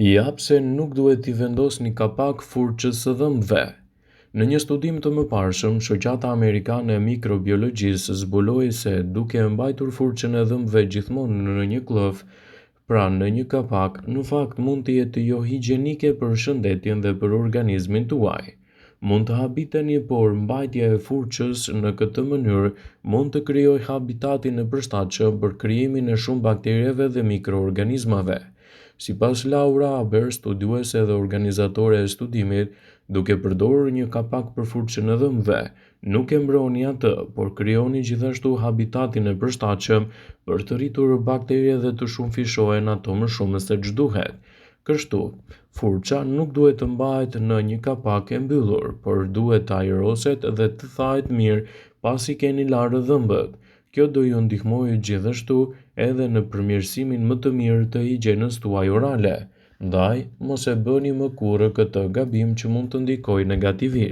Ja pse nuk duhet t'i vendosni kapak furçës së dhëmbëve. Në një studim të mëparshëm, shoqata amerikane e mikrobiologjisë zbuloi se duke e mbajtur furçën e dhëmbëve gjithmonë në një kllëf, pra në një kapak, në fakt mund të jetë jo higjienike për shëndetjen dhe për organizmin tuaj. Mund të habiteni, por mbajtja e furçës në këtë mënyrë mund të krijojë habitatin e përshtatshëm për krijimin e shumë bakterjeve dhe mikroorganizmave. Sipas Laura Aber, studiuese dhe organizatore e studimit, duke përdorur një kapak për furçën e dhëmbëve, nuk e mbroni atë, por krijoni gjithashtu habitatin e përshtatshëm për të rritur bakterje dhe të shumëfishohen ato më shumë se ç'duhet. Kështu, furça nuk duhet të mbahet në një kapak e mbyllur, por duhet të ajroset dhe të thahet mirë pasi keni larë dhëmbët. Kjo do ju ndihmojë gjithashtu edhe në përmirësimin më të mirë të higjienës tuaj orale. Ndaj, mos e bëni më kurrë këtë gabim që mund të ndikojë negativisht.